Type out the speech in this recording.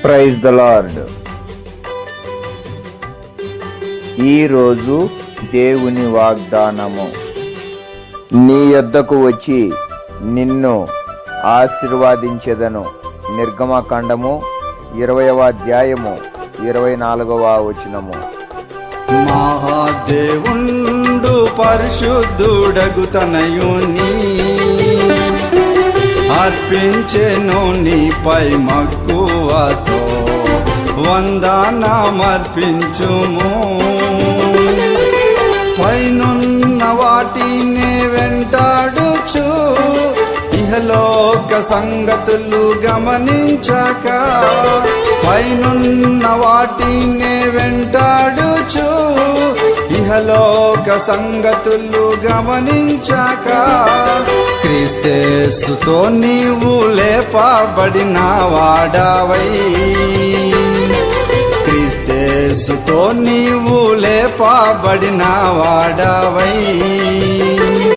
Praise the lord. ఈరోజు దేవుని వాగ్దానము. నీ యొద్దకు వచ్చి నిన్ను ఆశీర్వదించెదను. నిర్గమకాండము 20వ అధ్యాయము 24వ వచనము. మహాదేవుండు పరిశుద్ధుడగు తనయుని అర్పించెను నీపై మక్కువతో వందనమర్పించుము. పైనున్న వాటిని వెంటాడుచు ఇహలోక సంగతులు గమనించక, పైనున్న వాటిని వెంటాడుచు ఇహలోక సంగతులు గమనించక, క్రీస్తేసుతో నీవు లేపబడిన వాడవై, క్రీస్తేసుతో నీవు లేపబడిన వాడవై.